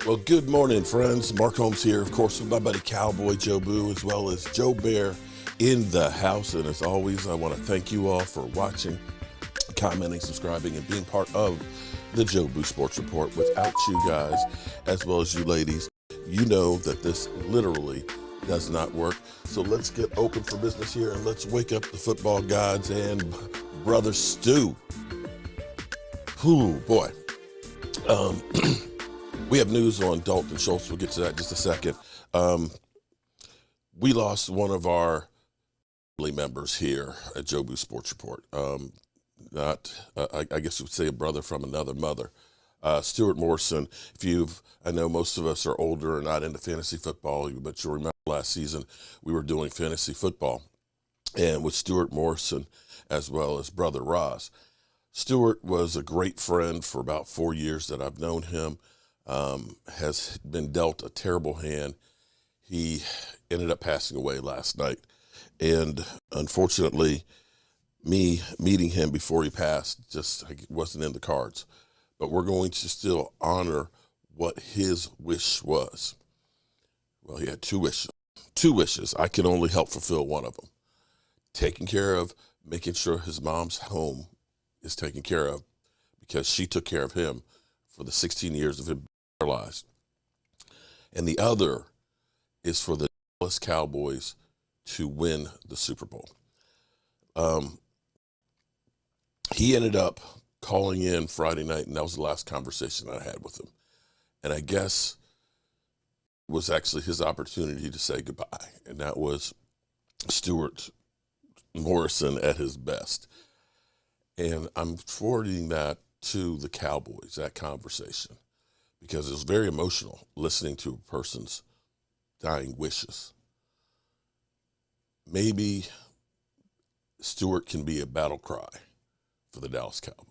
Well, good morning, friends. Mark Holmes here, of course, with my buddy Cowboy Joe Boo, as well as Joe Bear in the house. And as always, I want to thank you all for watching, commenting, subscribing, and being part of the Joe Boo Sports Report. Without you guys, as well as you ladies, you know that this literally does not work. So let's get open for business here and let's wake up the football gods and Brother Stu. Whew, boy. We have news on Dalton Schultz. We'll get to that in just a second. We lost one of our family members here at Joe Boo Sports Report. I guess you would say a brother from another mother. Stuart Morrison. I know most of us are older and not into fantasy football, but you'll remember last season we were doing fantasy football, and with Stuart Morrison as well as brother Roz. Stuart was a great friend for about 4 years that I've known him. Has been dealt a terrible hand. He ended up passing away last night. And unfortunately, me meeting him before he passed just wasn't in the cards. But we're going to still honor what his wish was. Well, he had two wishes. Two wishes. I can only help fulfill one of them. Taking care of, making sure his mom's home is taken care of, because she took care of him for the 16 years of him lives. And the other is for the Dallas Cowboys to win the Super Bowl. He ended up calling in Friday night, and that was the last conversation I had with him. And I guess it was actually his opportunity to say goodbye, and that was Stuart Morrison at his best. And I'm forwarding that to the Cowboys, that conversation, because it was very emotional listening to a person's dying wishes. Maybe Stuart can be a battle cry for the Dallas Cowboys.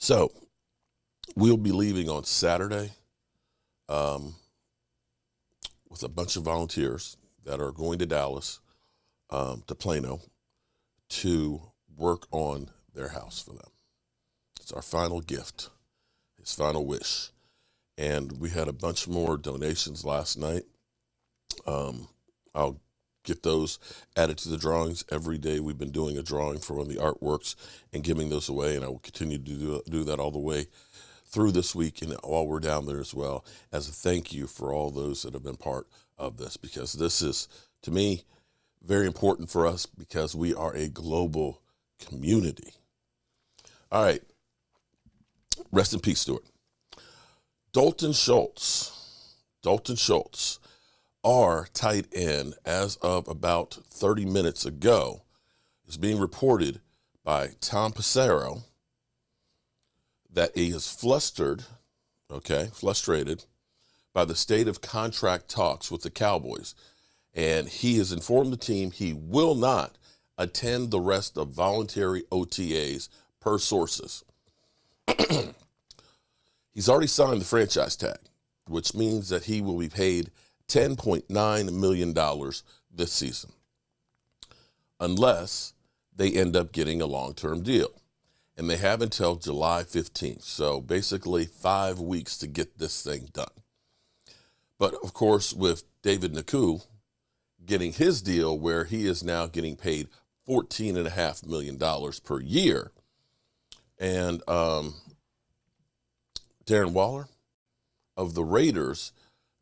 So we'll be leaving on Saturday with a bunch of volunteers that are going to Dallas, to Plano, to work on their house for them. It's our final gift, his final wish. And we had a bunch more donations last night. I'll get those added to the drawings. Every day we've been doing a drawing for one of the artworks and giving those away, and I will continue to do that all the way through this week and while we're down there as well, as a thank you for all those that have been part of this, because this is, to me, very important for us because we are a global community. All right. Rest in peace, Stuart. Dalton Schultz, our tight end, as of about 30 minutes ago, is being reported by Tom Passero that he is frustrated by the state of contract talks with the Cowboys. And he has informed the team he will not attend the rest of voluntary OTAs per sources. He's already signed the franchise tag, which means that he will be paid $10.9 million this season, unless they end up getting a long-term deal. And they have until July 15th, so basically 5 weeks to get this thing done. But, of course, with David Njoku getting his deal where he is now getting paid $14.5 million per year, and Darren Waller of the Raiders,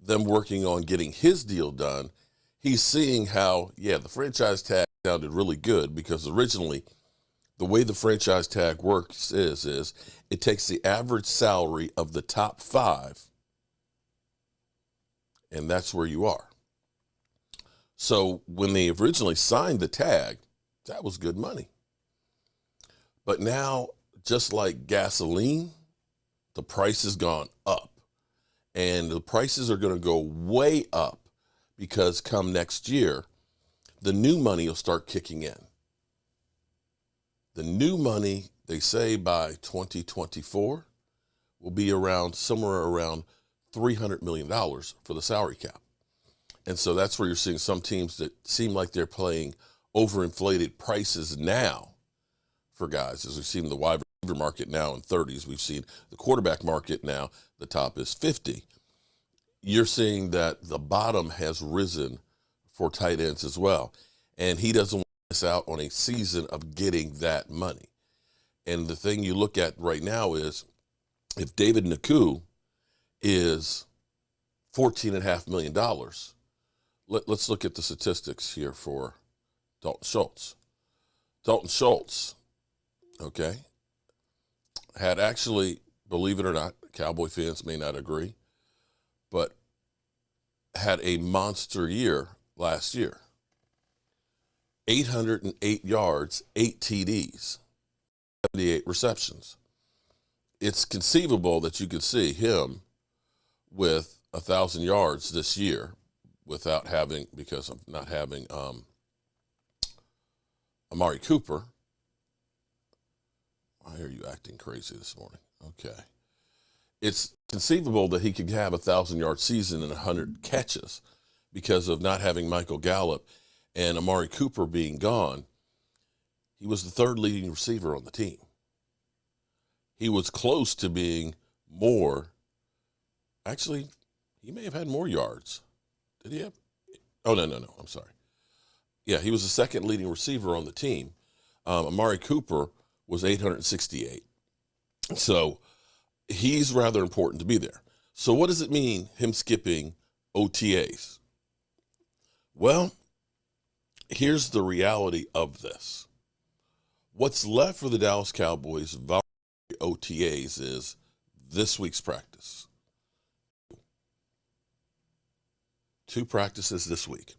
them working on getting his deal done, he's seeing how, the franchise tag sounded really good, because originally the way the franchise tag works is it takes the average salary of the top 5, and that's where you are. So when they originally signed the tag, that was good money. But now, just like gasoline, the price has gone up. And the prices are going to go way up, because come next year, the new money will start kicking in. The new money, they say by 2024, will be somewhere around $300 million for the salary cap. And so that's where you're seeing some teams that seem like they're playing overinflated prices now for guys, as we've seen the wide receiver market now in 30s. We've seen the quarterback market now, the top is 50. You're seeing that the bottom has risen for tight ends as well. And he doesn't want to miss out on a season of getting that money. And the thing you look at right now is if David Njoku is $14.5 million, let's look at the statistics here for Dalton Schultz. Dalton Schultz, okay, had actually, believe it or not, Cowboy fans may not agree, but had a monster year last year. 808 yards, 8 TDs, 78 receptions. It's conceivable that you could see him with 1,000 yards this year without having, because of not having Amari Cooper. Why are you acting crazy this morning? Okay. It's conceivable that he could have a 1,000-yard season and 100 catches because of not having Michael Gallup and Amari Cooper being gone. He was the third leading receiver on the team. He was close to being more. Actually, he may have had more yards. Did he have? Oh, no. I'm sorry. Yeah, he was the second leading receiver on the team. Amari Cooper was 868. So he's rather important to be there. So what does it mean, him skipping OTAs? Well, here's the reality of this. What's left for the Dallas Cowboys voluntary OTAs is this week's practice. 2 practices this week.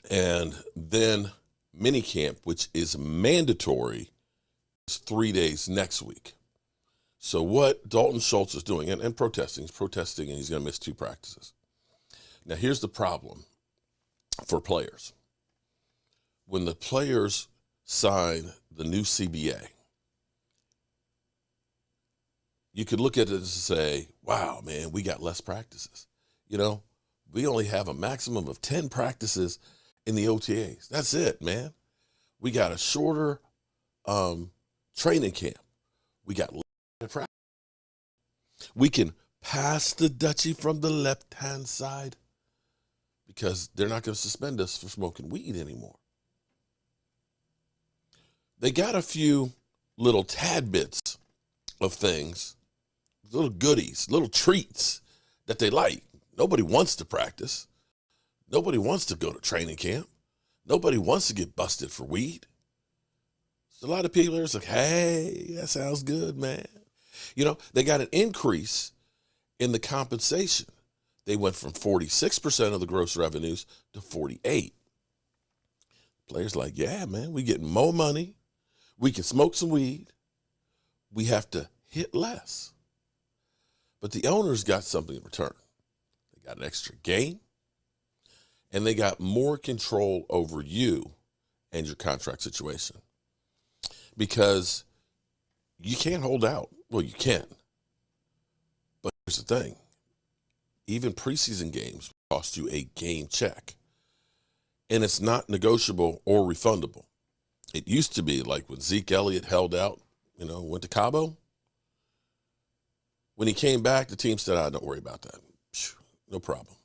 And then minicamp, which is mandatory, is 3 days next week. So what Dalton Schultz is doing, and he's protesting, and he's going to miss 2 practices. Now, here's the problem for players. When the players sign the new CBA, you could look at it and say, wow, man, we got less practices. You know, we only have a maximum of 10 practices in the OTAs. That's it, man. We got a shorter training camp. We got less practice. We can pass the Dutchie from the left-hand side because they're not going to suspend us for smoking weed anymore. They got a few little tad bits of things, little goodies, little treats that they like. Nobody wants to practice. Nobody wants to go to training camp. Nobody wants to get busted for weed. So a lot of people are like, hey, that sounds good, man. You know, they got an increase in the compensation. They went from 46% of the gross revenues to 48%. Players like, yeah, man, we getting more money. We can smoke some weed. We have to hit less. But the owners got something in return. They got an extra game, and they got more control over you and your contract situation. Because you can't hold out. Well, you can. But here's the thing. Even preseason games cost you a game check. And it's not negotiable or refundable. It used to be like when Zeke Elliott held out, you know, went to Cabo. When he came back, the team said, don't worry about that. No problem.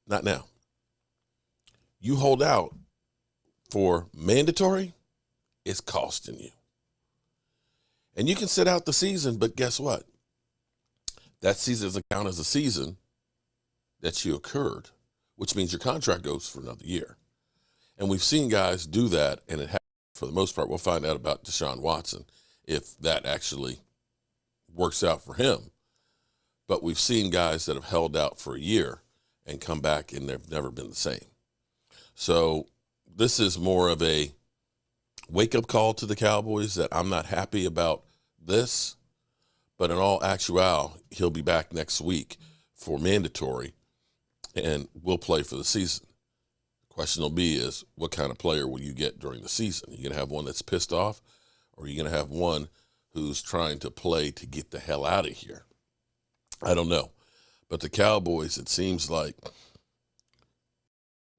Not now. You hold out for mandatory, it's costing you. And you can sit out the season, but guess what? That season doesn't count as a season that you occurred, which means your contract goes for another year. And we've seen guys do that, and it happens for the most part. We'll find out about Deshaun Watson if that actually works out for him. But we've seen guys that have held out for a year and come back, and they've never been the same. So this is more of a wake-up call to the Cowboys that I'm not happy about this. But in all actuality, he'll be back next week for mandatory, and we'll play for the season. The question will be is, what kind of player will you get during the season? Are you going to have one that's pissed off, or are you going to have one who's trying to play to get the hell out of here? I don't know. But the Cowboys, it seems like,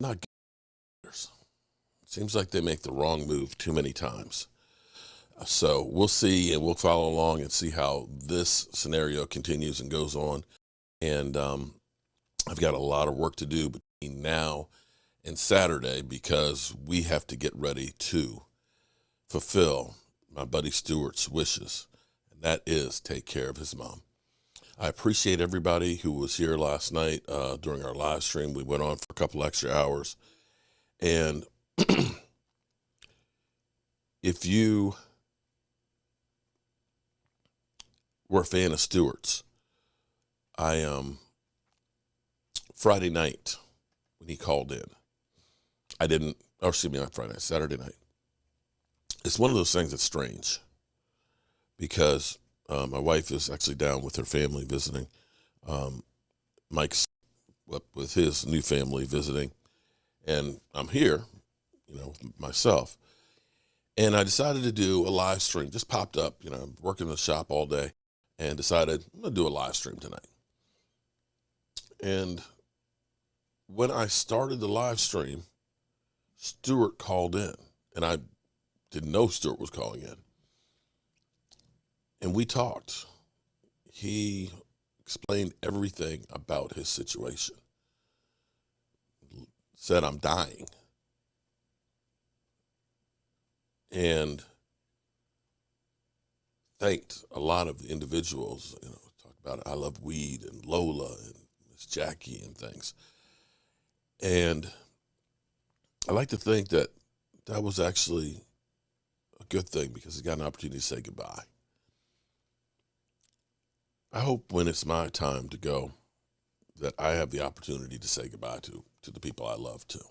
not good. It seems like they make the wrong move too many times. So we'll see, and we'll follow along and see how this scenario continues and goes on. And I've got a lot of work to do between now and Saturday because we have to get ready to fulfill my buddy Stewart's wishes, and that is take care of his mom. I appreciate everybody who was here last night during our live stream. We went on for a couple extra hours. And if you were a fan of Stewart's, Friday night when he called in, not Friday night, Saturday night. It's one of those things that's strange because my wife is actually down with her family visiting. Mike's up with his new family visiting, and I'm here, myself. And I decided to do a live stream. Just popped up, I'm working in the shop all day, and decided I'm going to do a live stream tonight. And when I started the live stream, Stewart called in, and I didn't know Stewart was calling in. And we talked. He explained everything about his situation. Said, I'm dying. And thanked a lot of the individuals, talked about I Love Weed and Lola and Miss Jackie and things. And I like to think that that was actually a good thing because he got an opportunity to say goodbye. I hope when it's my time to go that I have the opportunity to say goodbye to the people I love too.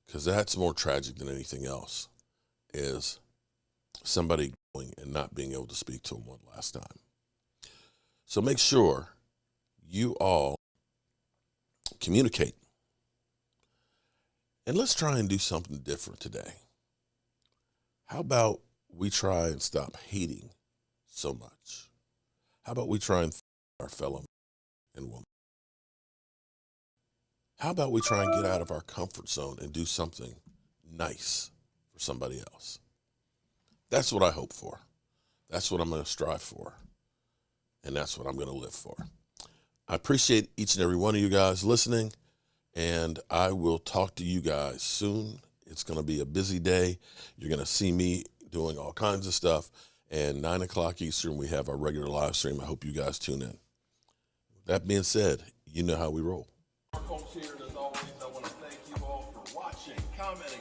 Because that's more tragic than anything else, is somebody going and not being able to speak to them one last time. So make sure you all communicate. And let's try and do something different today. How about we try and stop hating so much? How about we try and find our fellow man and woman? How about we try and get out of our comfort zone and do something nice for somebody else? That's what I hope for. That's what I'm going to strive for. And that's what I'm going to live for. I appreciate each and every one of you guys listening, and I will talk to you guys soon. It's going to be a busy day. You're going to see me doing all kinds of stuff. And 9 o'clock Eastern, we have our regular live stream. I hope you guys tune in. That being said, you know how we roll. Folks here, and as always, I want to thank you all for watching, commenting,